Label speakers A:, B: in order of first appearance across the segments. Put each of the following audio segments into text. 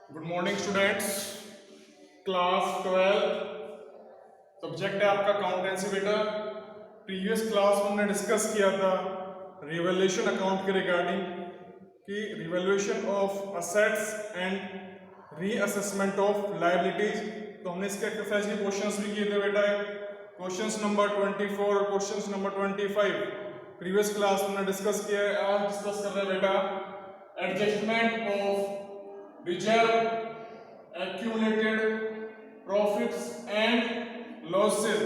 A: Good morning students. Class 12 subject है आपका accountancy बेटा। प्रीवियस क्लास में हमने डिस्कस किया था रिवैल्यूएशन अकाउंट के रिगार्डिंग कि revaluation of assets and reassessment of liabilities. तो हमने इसके एक्सरसाइज के क्वेश्चंस भी किए थे बेटा। क्वेश्चंस नंबर 24 और क्वेश्चंस नंबर 25 प्रीवियस क्लास में हमने डिस्कस किया है। आज डिस्कस कर रहे हैं बेटा adjustment of reserve, accumulated profits and losses।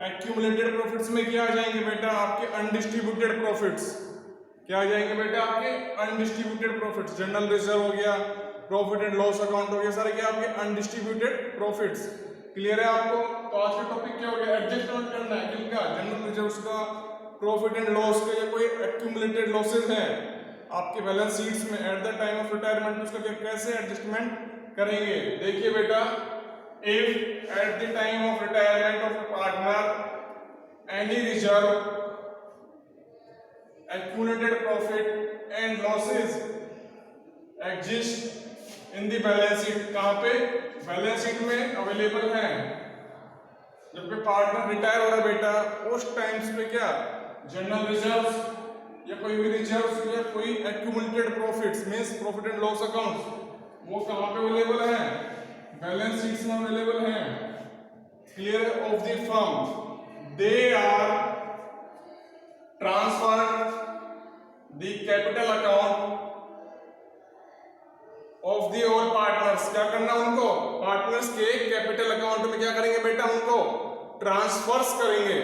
A: accumulated profits में क्या आ जाएंगे बेटा? आपके undistributed profits। क्या आ जाएंगे बेटा? आपके undistributed profits। जनरल रिजर्व हो गया, प्रॉफिट एंड लॉस अकाउंट हो गया, सारे क्या आपके अनडिस्ट्रीब्यूटेड प्रॉफिट्स। क्लियर है आपको? तो आज का टॉपिक क्या हो गया? एडजस्टमेंट करना है किनका? जनरल रिजर्व्स का, प्रॉफिट एंड लॉस का, या कोई एक्यूमुलेटेड लॉसेज है आपके बैलेंस शीट्स में at the time of retirement, उसका कैसे एडजस्टमेंट करेंगे। देखिए बेटा, if at the time of retirement of a partner any reserve, accumulated profit and losses exist in the balance sheet। कहाँ पे? बैलेंस शीट में अवेलेबल है। जब पे पार्टनर रिटायर हो रहा है बेटा, उस टाइम्स पे क्या जनरल रिजर्व्स या कोई भी रिजर्व्स या कोई accumulated profits means profit and loss accounts वो कहाँ पे अवेलेबल है? बैलेंस शीट्स में अवेलेबल है। Clear? Of the firm they are transfer the capital account of the all partners. क्या करना उनको? पार्टनर्स के कैपिटल अकाउंट में क्या करेंगे बेटा? उनको ट्रांसफर्स करेंगे।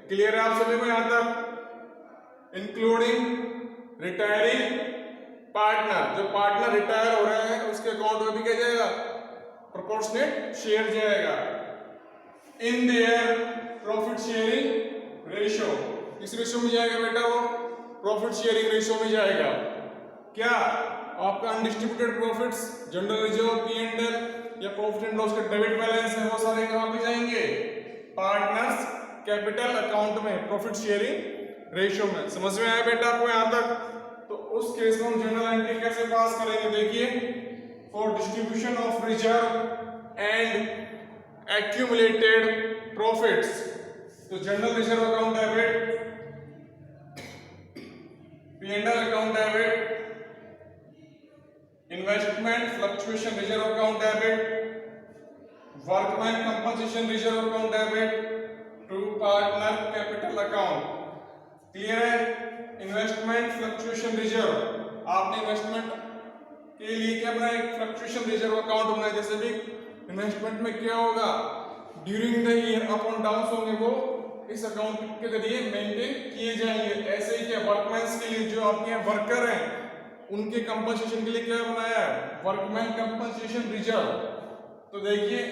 A: क्लियर है आप सभी को यहां तक? Including retiring partner. जो पार्टनर रिटायर हो रहे हैं उसके अकाउंट में भी क्या जाएगा? प्रोपोर्शनेट शेयर जाएगा in their profit sharing ratio. किस रेशियो में जाएगा बेटा? वो प्रॉफिट शेयरिंग रेशियो में जाएगा। क्या आपका undistributed profits, general reserve, P&L या प्रॉफिट एंड लॉस का डेबिट बैलेंस है, वो सारे कहां पे जाएंगे? पार्टनर्स कैपिटल अकाउंट में, प्रॉफिट शेयरिंग रेशियो में। समझ में आया बेटा आपको यहां तक? तो उस केस में हम जनरल एंट्री कैसे पास करेंगे? देखिए, for distribution of reserve and accumulated profits, तो general reserve account debit, P&L account debit, investment fluctuation reserve account debit, workman compensation reserve account debit to partner capital account. Clear है? Investment fluctuation reserve, आपने investment के लिए क्या बनाया? एक fluctuation reserve account बनाया। जैसे भी इन्वेस्टमेंट में क्या होगा, during the year up and down होंगे, वो इस अकाउंट के जरिए मेंटेन किए जाएंगे। ऐसे ही क्या वर्कमैन्स के लिए, जो आपके यहाँ वर्कर हैं, उनके कंपनसेशन के लिए क्या बनाया है? Workman compensation reserve. तो देखिए,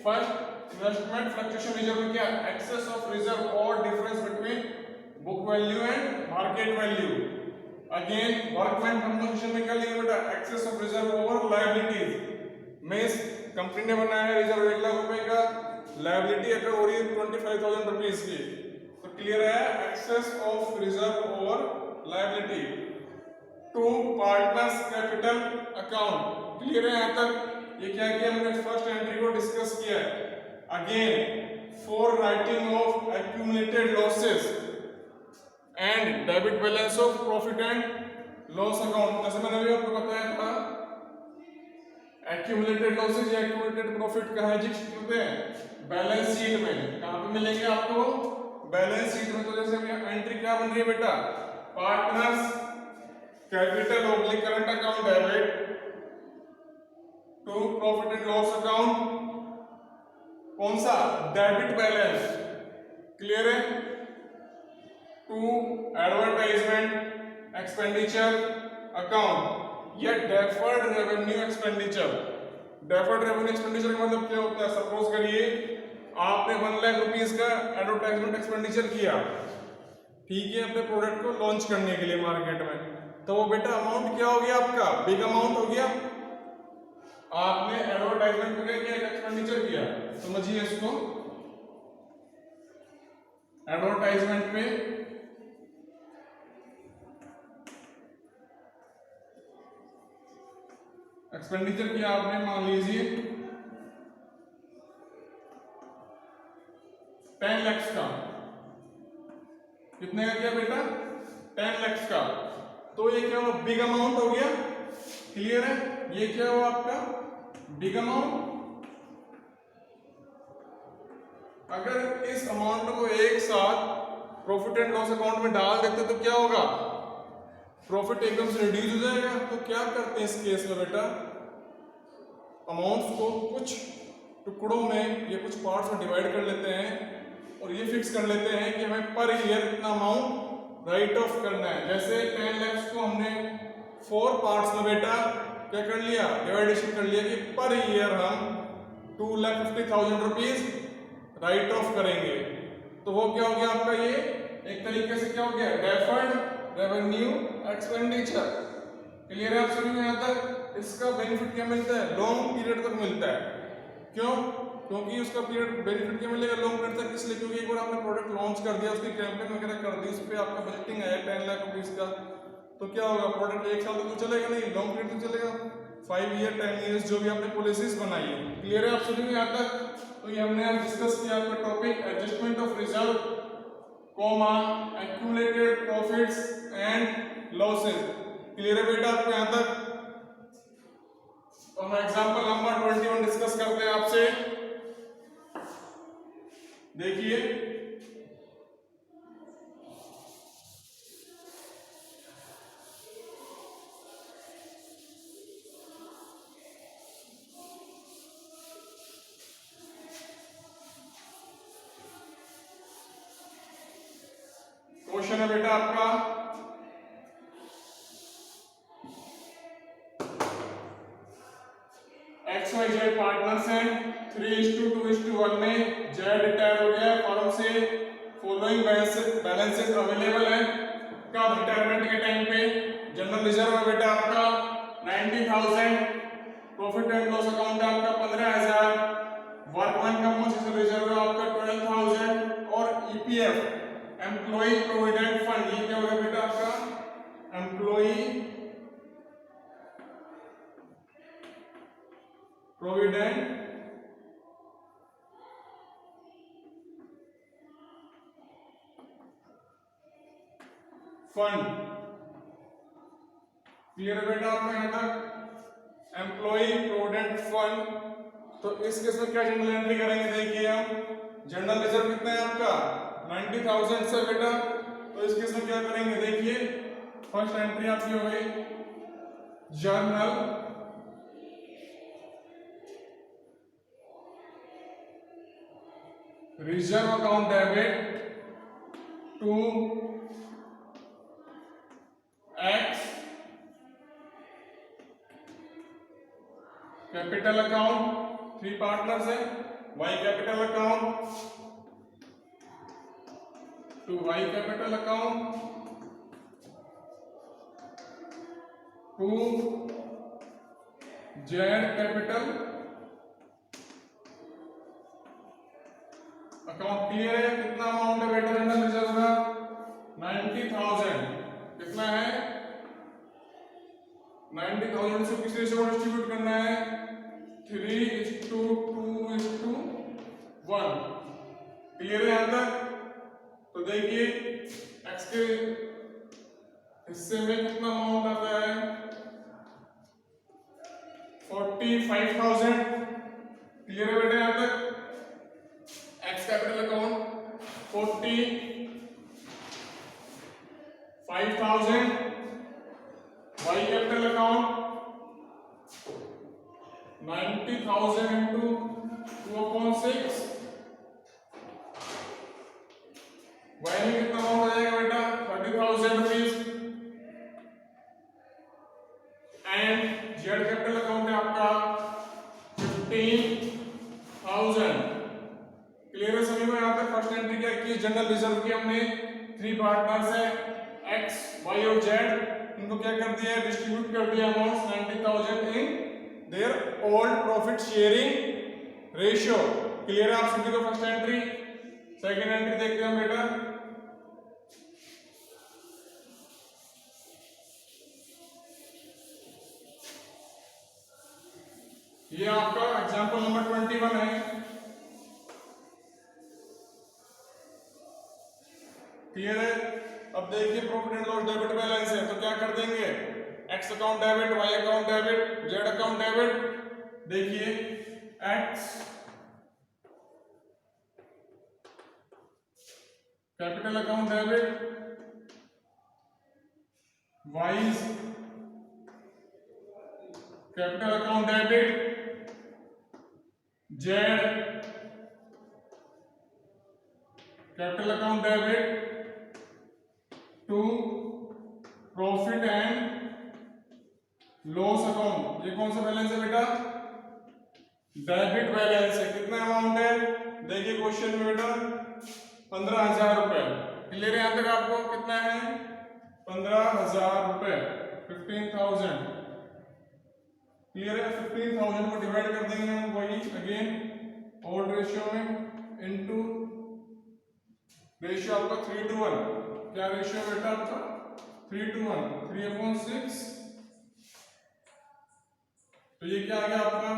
A: फर्स्ट इन्वेस्टमेंट फ्लक्चुएशन रिजर्व में क्या? एक्सेस ऑफ रिजर्व और difference between book value and market value. Again workman compensation में क्या लेंगे बेटा? Excess of reserve over liabilities. Means company ने बनाया है रिजर्व 1 लाख रुपए का, लायबिलिटी अगर हो रही है 25,000 रुपीज की। तो क्लियर है? Excess of reserve over liability to partners capital account. Clear है यहां तक? ये क्या किया हमने? फर्स्ट एंट्री को डिस्कस किया है। Again for writing of accumulated losses and debit balance of profit and loss account. जैसे मैंने अभी आपको बताया था, एक्यूमुलेटेड लॉसेज या एक्यूमुलेटेड प्रॉफिट कहाँ एग्जिस्ट होते हैं? बैलेंस शीट में। कहाँ पे मिलेंगे आपको? बैलेंस शीट में। तो जैसे एंट्री क्या बन रही है बेटा? Partners capital oblique current account debit to profit and loss account. कौन सा? Debit balance. क्लियर है? टू एडवर्टाइजमेंट एक्सपेंडिचर अकाउंट या deferred revenue expenditure. Deferred revenue expenditure का मतलब क्या होता है? सपोज करिए आपने 1 लाख रुपीस का एडवर्टाइजमेंट एक्सपेंडिचर किया, ठीक है, अपने प्रोडक्ट को लॉन्च करने के लिए मार्केट में। तो वो बेटा अमाउंट क्या हो गया आपका? बिग अमाउंट हो गया। आपने एडवर्टाइजमेंट पे क्या एक्सपेंडिचर किया? समझिए इसको, एडवर्टाइजमेंट पे एक्सपेंडिचर किया आपने, मान लीजिए 10 लाख का। कितने का किया बेटा? 10 लाख का। तो ये क्या हुआ? बिग अमाउंट हो गया। क्लियर है? ये क्या हुआ आपका? Big amount. अगर इस अमाउंट को एक साथ प्रॉफिट एंड लॉस अकाउंट में डाल देते तो क्या होगा? प्रॉफिट एकदम से रिड्यूस हो जाएगा। तो क्या करते हैं इस केस में बेटा? अमाउंट्स को कुछ टुकड़ों में या कुछ पार्ट्स में डिवाइड कर लेते हैं और ये फिक्स कर लेते हैं कि हमें पर ईयर इतना अमाउंट राइट ऑफ करना है। जैसे 10 लाख को हमने 4 पार्ट्स में बेटा क्या कर लिया? डिवाइडेशन कर लिया कि पर ईयर हम 2,50,000 रुपीज राइट ऑफ करेंगे। तो वो क्या हो गया आपका? ये एक तरीके से क्या हो गया? Deferred revenue expenditure. क्लियर है आप सभी को? यहाँ तक इसका बेनिफिट क्या मिलता है? लॉन्ग पीरियड तक मिलता है। क्यों? क्योंकि उसका पीरियड बेनिफिट क्या मिलेगा लॉन्ग पीरियड तक? इसलिए क्योंकि एक बार आपने प्रोडक्ट लॉन्च कर दिया, उसकी कैंपेन वगैरह कर दी, उस पर आपका बजटिंग आया 10 लाख रुपीज का, तो क्या होगा? प्रोडक्ट एक साल तक तो चलेगा नहीं, लॉन्ग पीरियड तक चलेगा। 5 ईयर 10 ईयर्स जो भी आपने पॉलिसीज बनाई है। क्लियर है आप सभी को यहाँ तक? तो ये हमने आज डिस्कस किया आपका topic adjustment of reserve comma accumulated profits and losses. Clear है बेटा आपको यहाँ तक? तो हम एग्जांपल नंबर 21 डिस्कस करते हैं आपसे। देखिए क्वेश्चन है बेटा आपका, XYZ पार्टनर्स हैं, 3:2:1 में जेड रिटायर हो गया फर्म से। फॉलोइंग बैलेंसेस अवेलेबल है कब? रिटायरमेंट के टाइम पे। जनरल रिजर्व है बेटा आपका 90,000, प्रॉफिट एंड लॉस अकाउंट है आपका 15,000, वर्कमैन कंपनसेशन रिजर्व है आपका 12,000 और ईपीएफ एम्प्लॉय प्रोविडेंट फंड, ये क्या होगा बेटा आपका? Employ provident fund. क्लियर है बेटा आपको यहाँ तक? Employee provident fund. तो इस केस में क्या जनरल एंट्री करेंगे? देखिए हम जनरल रिजर्व कितना है आपका? 90,000 से बेटा। तो इस केस में क्या करेंगे? देखिए फर्स्ट एंट्री आपकी हो गई general reserve account debit to X capital account, 3 partners है, Y capital account to Y capital account to Z capital account. Clear है? कितना अमाउंट है बेटा जनरल रिजर्व का? 90,000। कितना है? 90,000 से किस रेशियो में डिस्ट्रीब्यूट करना है? 3:2:1। क्लियर है यहाँ तक? तो देखिए एक्स के हिस्से में कितना अमाउंट आता है? 45,000। क्लियर है बेटा यहाँ तक? X capital account 45,000, Y capital account 90,000 into 2/6। Y में कितना अमाउंट आ जाएगा बेटा? 30,000 rupees. And Z capital account है आपका 15,000। क्लियर है सभी को यहाँ पे? फर्स्ट एंट्री क्या की? जनरल रिजर्व की हमने 3 पार्टनर्स है एक्स वाई और जेड, इनको क्या कर दिया है? डिस्ट्रीब्यूट कर दिया amount 90,000 in their old profit sharing ratio. Clear है आप सभी को? First entry. सेकंड एंट्री देखते हैं बेटा। ये आपका एग्जांपल नंबर 21 है। क्लियर है? अब देखिए profit and loss debit balance है तो क्या कर देंगे, X account debit, Y account debit, Z account debit. देखिए X capital account debit, Y capital account debit, Z capital account debit to profit and loss account. ये कौन सा balance है बेटा, डेबिट बैलेंस है। कितना अमाउंट है, देखिए क्वेश्चन में बेटा 15,000 रुपए। क्लियर है? यहां तक आपको कितना है, 15,000 रुपए, 15,000। क्लियर है? 15,000 को डिवाइड कर देंगे हम वही अगेन ओल्ड रेशियो में इनटू रेशियो आपका 3:1। क्या रेशियो बेटा आपका 3:1, 3/6। तो ये क्या आ गया आपका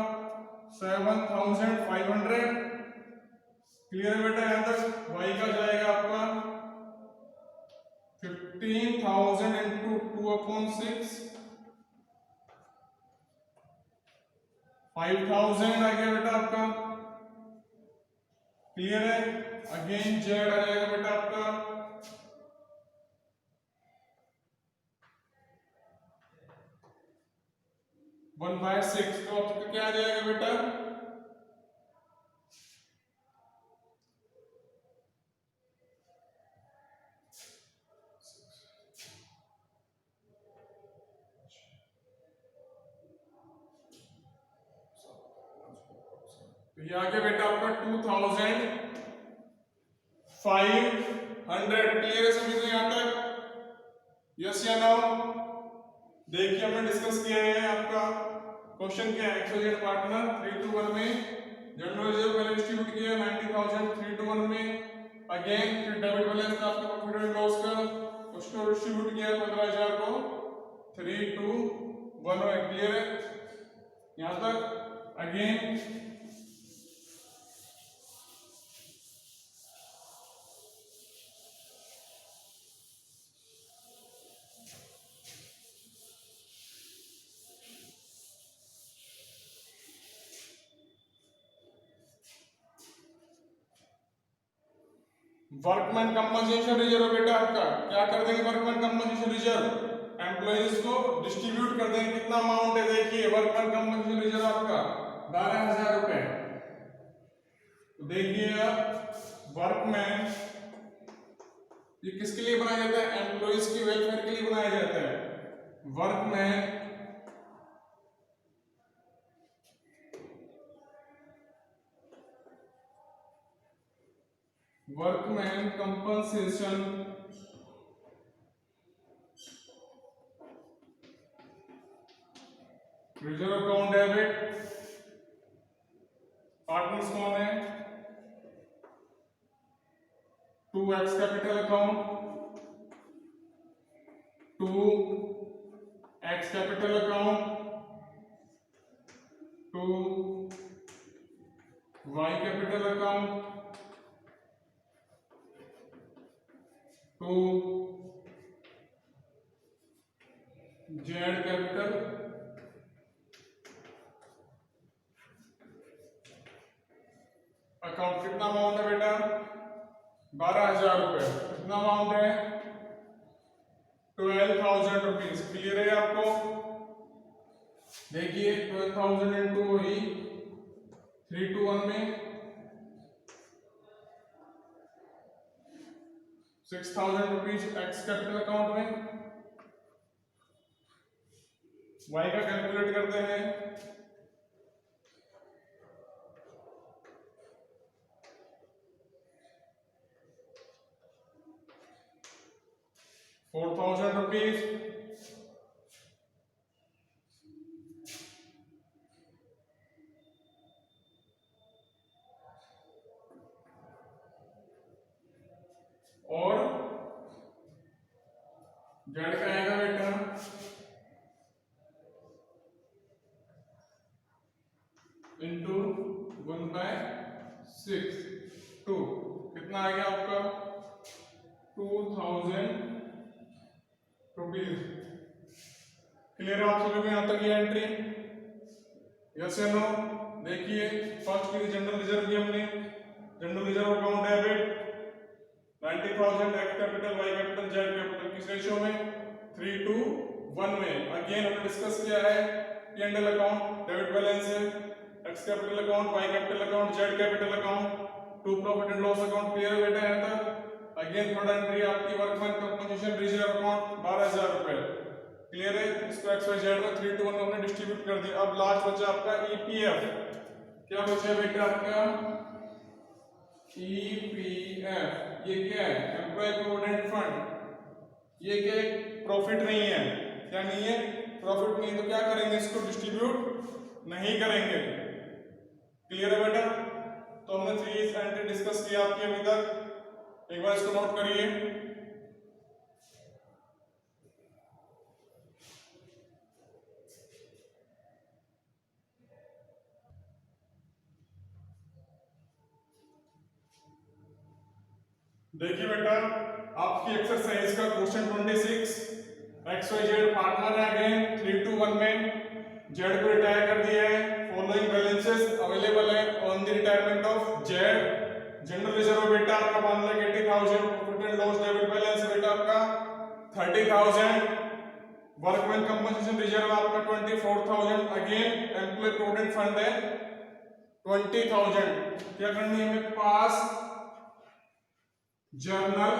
A: 7,500। क्लियर है बेटा? यहां तक y का जाएगा आपका 15,000 इंटू 2/6, 5,000 आ गया बेटा आपका। क्लियर है? अगेन जेड आ जाएगा बेटा आपका 1/6। तो आपका क्या आ जाएगा बेटा, तो ये आ गया बेटा आपका 2,500। क्लियर है सभी को यहां तक? यस या नो? देखिए हमने डिस्कस किया है आपका क्वेश्चन क्या है, एक्सोजेड पार्टनर 3:1 में जनरल रिजर्व पहले डिस्ट्रीब्यूट किया 90,000 3:1 में। अगेन फिर डेबिट बैलेंस था आपका प्रॉफिट एंड लॉस का, उसको डिस्ट्रीब्यूट किया 15,000 को 3:1 में। क्लियर है यहां तक? अगेन वर्कमैन कंपनसेशन रिजर्व बेटा आपका क्या कर देंगे, वर्कमैन कंपनसेशन रिजर्व एम्प्लॉइज को डिस्ट्रीब्यूट कर देंगे। कितना अमाउंट है देखिए, वर्कमैन कंपनसेशन रिजर्व आपका 12,000 रुपए। तो देखिए वर्कमैन ये किसके लिए बनाया जाता है, एम्प्लॉइज की वेलफेयर के लिए बनाया जाता है। Workman workman compensation reserve account debit. Partners कौन है, 2x capital account, 2x capital account, 2y capital account, 2z capital account. कितना अमाउंट है बेटा, 12,000 रुपए। कितना अमाउंट है, 12,000 रुपीज। क्लियर है आपको? देखिए 12,000 इंटू वही 3:1 में 6,000 रुपीज एक्स कैपिटल अकाउंट में। वाई का कैलकुलेट करते हैं, 4,000 रुपीज। और जेड का आएगा बेटा 6 2 कितना आ गया आपका 2000 रुपीज। क्लियर है आप सभी को यहाँ तक ये एंट्री? यस या नो? देखिए फर्स्ट की जनरल रिजर्व की हमने general reserve account debit 90,000 X capital Y capital Z capital किस रेशियो में 3:1 में। अगेन हमने डिस्कस किया है P&L अकाउंट डेबिट बैलेंस है X capital account Y capital account Z capital account to profit and loss account. Clear बेटा यहाँ तक? अगेन थर्ड एंट्री आपकी वर्कमैन कंपनसेशन रिजर्व अकाउंट 12,000 रुपए। क्लियर है? इसको एक्स वाई जेड में 3:1 हमने डिस्ट्रीब्यूट कर दिया। अब लास्ट बचा आपका ईपीएफ। क्या बचा बेटा आपका ईपीएफ? ये क्या है? Employee provident fund. ये क्या प्रॉफिट नहीं है? क्या नहीं है? प्रॉफिट नहीं, तो क्या करेंगे? इसको डिस्ट्रीब्यूट नहीं करेंगे। क्लियर है बेटा? तो हमने 3 एंट्री डिस्कस किया आपकी अभी तक, एक बार इसको नोट करिए। देखिए बेटा आपकी एक्सरसाइज का question 26 X Y Z partner है अगेन 3:1 में जेड को रिटायर कर दिया है। फॉलोइंग बैलेंसेस अवेलेबल है on the retirement of Z. General reserve बेटा आपका 1,80,000, profit and loss debit balance बेटा आपका 30,000, वर्कमैन कंपनसेशन रिजर्व आपका 24,000, अगेन एम्प्लॉय प्रोविडेंट फंड है 20,000। क्या करनी है हमें? पास जर्नल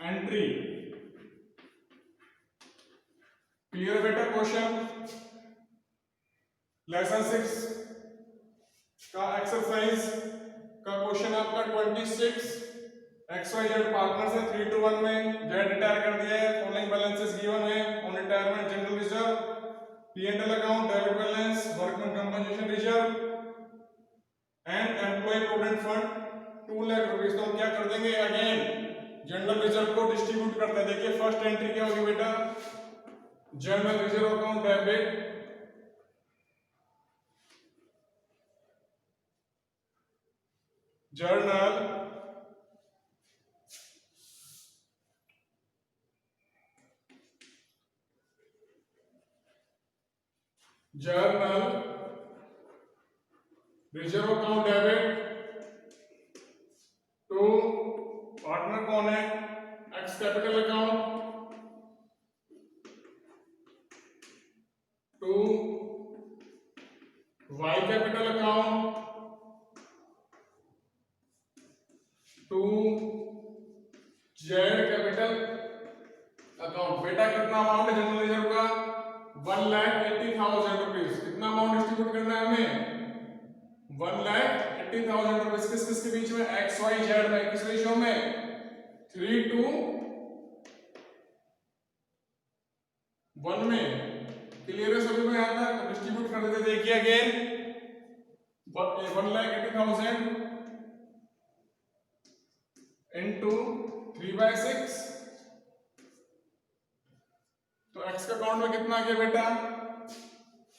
A: एंट्री। क्लियर बेटा? क्वेश्चन लेसन 6 का एक्सरसाइज का क्वेश्चन आपका 26 एक्स वाई जेड पार्टनर से 3:1 में जेड रिटायर कर दिया है। फॉलोइंग बैलेंसेस गिवन है on retirement general reserve P&L account debit balance workman compensation reserve and employee provident fund 2 lakh rupees. तो हम क्या कर देंगे? अगेन जनरल रिजर्व को डिस्ट्रीब्यूट करते हैं। देखिए फर्स्ट एंट्री क्या होगी बेटा? General reserve account debit journal reserve account debit to partner कौन है? X capital account to Y capital account to Z capital account. बेटा कितना अमाउंट है जनरल रिजर्व का? 1,80,000 रुपीज। कितना अमाउंट डिस्ट्रीब्यूट करना है हमें? 1,80,000 रुपीज। किस किस के बीच में? एक्स वाई जेड में। किस रेशियो में? 3:1 में। क्लियर है सभी को यहाँ तक? डिस्ट्रीब्यूट कर देते। देखिए अगेन 1,80,000 into 3/6 तो एक्स के अकाउंट में कितना आ गया बेटा?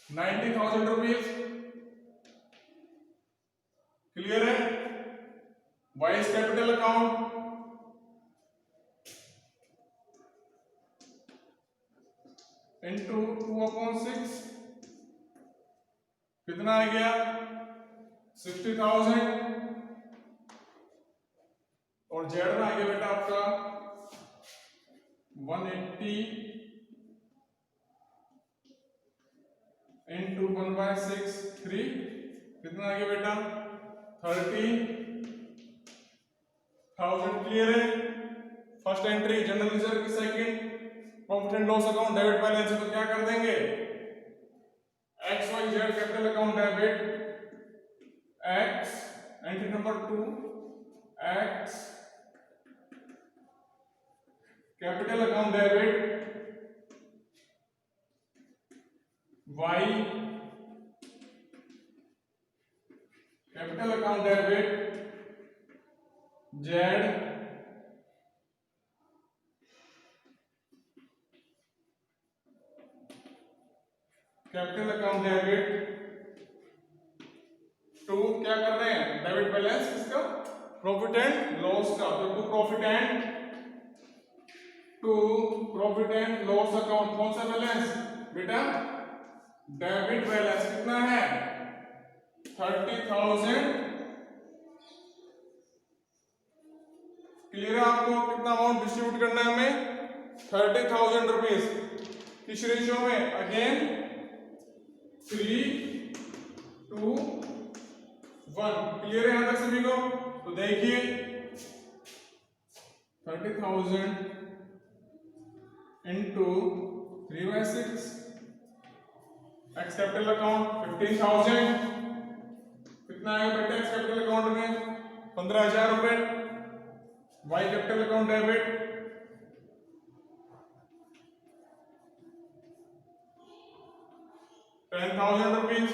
A: 90,000 रुपीज। क्लियर है? वाई कैपिटल अकाउंट इंटू 2/6 कितना आ गया? 60,000 और जेड में आ गया बेटा आपका 180 इंटू 1/6 3 कितना आ गया बेटा? 30,000। क्लियर है? फर्स्ट एंट्री जनरल रिजर्व की, second profit and loss account debit balance है। तो क्या कर देंगे? X Y Z capital account debit X entry number 2 X capital account debit Y capital account debit Z capital account debit profit and loss का, तो to profit and loss account कौन सा balance बेटा, डेबिट बैलेंस कितना है 30,000। Clear है आपको, कितना अमाउंट डिस्ट्रीब्यूट करना है हमें 30,000 रुपीज, किस रेशियो में, अगेन 3:1। क्लियर है यहां तक सभी को, तो देखिए 30,000 इंटू 3/6, एक्स कैपिटल अकाउंट 15,000, कितना आएगा बेटा एक्स कैपिटल अकाउंट में 15,000 रुपए, Y capital account debit 10,000 rupees.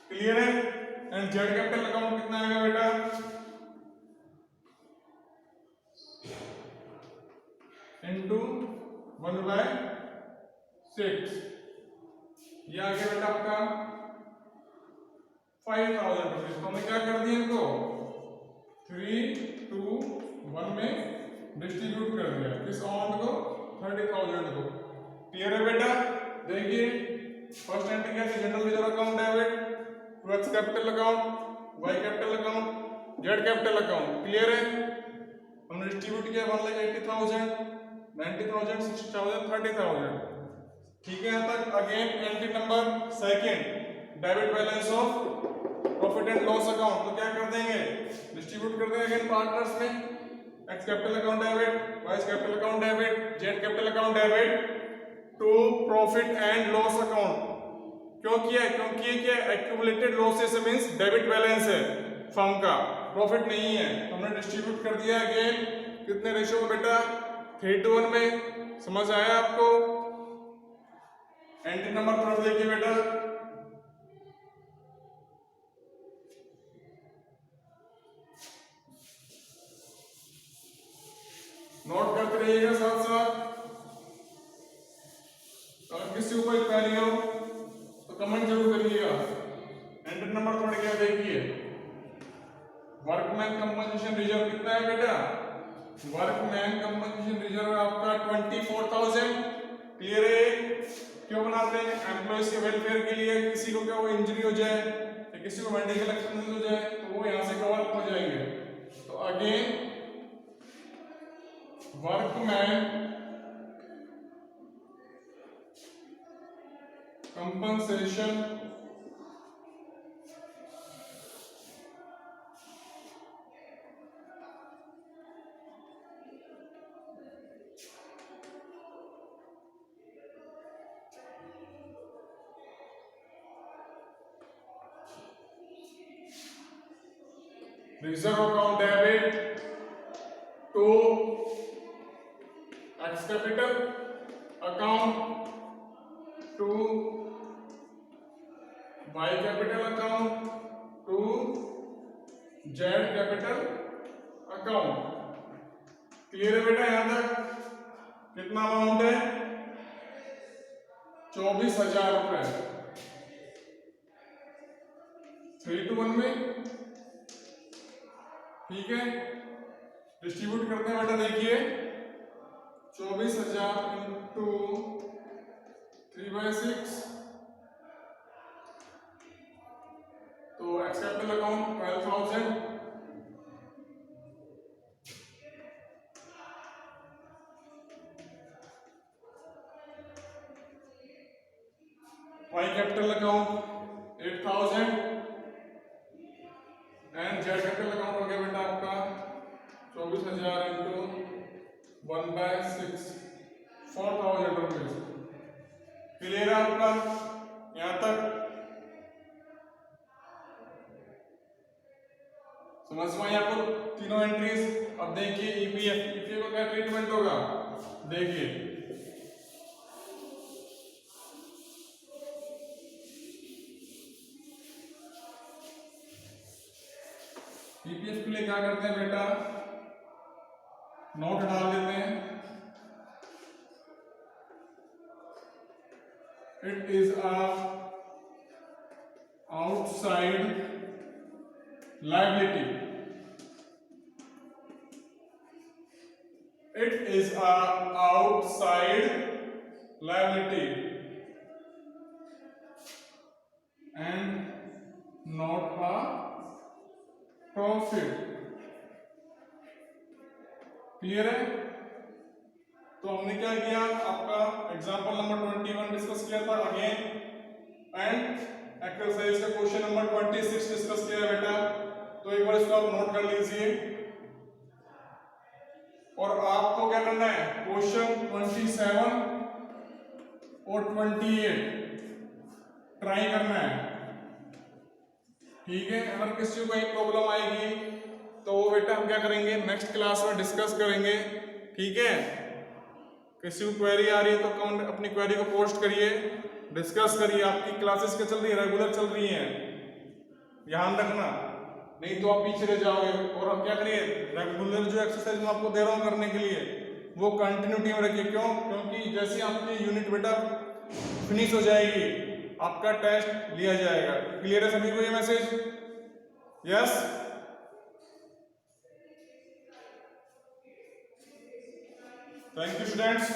A: Clear है, एंड जेड कैपिटल अकाउंट कितना आएगा बेटा, इंटू 1/6, ये आ गया बेटा आपका 5,000 रुपीज। तो हमने क्या कर दिया इनको 3:1 में डिस्ट्रीब्यूट कर दिया, किस अमाउंट को 30,000 को। क्लियर है बेटा, देखिए फर्स्ट एंट्री क्या थी, general reserve account debit to X capital account, Y capital account, Z capital account. Clear है, हमने डिस्ट्रीब्यूट किया 1,80,000, 90,000, 60,000, 30,000। ठीक है यहां तक। Again entry number second, debit balance of profit and loss account, तो क्या कर देंगे डिस्ट्रीब्यूट कर देंगे अगेन पार्टनर्स में, X capital account debit, Y capital account debit, Z capital account debit to profit and loss account. क्यों किया, क्योंकि ये क्या accumulated losses means debit balance है फर्म का, प्रॉफिट नहीं है, हमने डिस्ट्रीब्यूट कर दिया अगेन कितने रेशियो में बेटा 3:1 में। समझ आया आपको। एंट्री नंबर थर्ड देखिए बेटा, नोट करते रहिएगा साथ साथ, अगर किसी ऊपर क्वेरी हो तो कमेंट जरूर करिएगा। एंट्री नंबर थर्ड क्या देखिए, वर्कमैन कंपनसेशन रिजर्व कितना है बेटा, वर्कमैन कंपनसेशन रिजर्व आपका 24,000। क्लियर है, क्यों बनाते हैं, एम्प्लॉयज के वेलफेयर के लिए, किसी को क्या वो इंजरी हो जाए या किसी को मेडिकल एक्सपेंसेस हो जाए तो वो यहां से कवर हो जाएंगे। तो again workman compensation reserve account debit to X capital account to Y capital account to Z capital account. Clear है बेटा यहां तक, कितना अमाउंट है 24,000 रुपए 3:1 में। ठीक है, डिस्ट्रीब्यूट करते हैं बेटा, देखिए 24,000 इंटू 3/6, तो X capital account 12,000, Y capital account 8,000 and Z capital account हो गया बेटा आपका 24,000 इंटू 1/6, 4,000 रुपीज। क्लियर है आपका यहां तक, समझ में आई आपको तीनों एंट्रीज। अब देखिए ईपीएफ को क्या ट्रीटमेंट होगा, देखिए ईपीएफ के लिए क्या करते हैं बेटा, नोट डाल देते हैं, it is a outside liability. It is a outside liability and not a profit. Clear है? तो हमने क्या किया, आपका एग्जांपल नंबर 21 डिस्कस किया था अगेन, एंड एक्सरसाइज का क्वेश्चन नंबर 26 डिस्कस किया है बेटा। तो एक बार इसको आप नोट कर लीजिए और आपको क्या करना है, क्वेश्चन 27 और 28 ट्राई करना है, ठीक है। अगर किसी को कोई प्रॉब्लम आएगी तो वो बेटा हम क्या करेंगे, नेक्स्ट क्लास में डिस्कस करेंगे, ठीक है। किसी को क्वेरी आ रही है तो कमेंट अपनी क्वेरी को पोस्ट करिए, डिस्कस करिए। आपकी क्लासेस क्या चल रही है, रेगुलर चल रही हैं, ध्यान रखना, नहीं तो आप पीछे रह जाओगे। और हम क्या करिए, रेगुलर जो एक्सरसाइज मैं आपको दे रहा हूँ करने के लिए वो कंटिन्यूटी में रखिए। क्यों? क्योंकि जैसे आपकी यूनिट बेटा फिनिश हो जाएगी आपका टेस्ट लिया जाएगा। क्लियर है सभी को ये message? Yes, thank you students.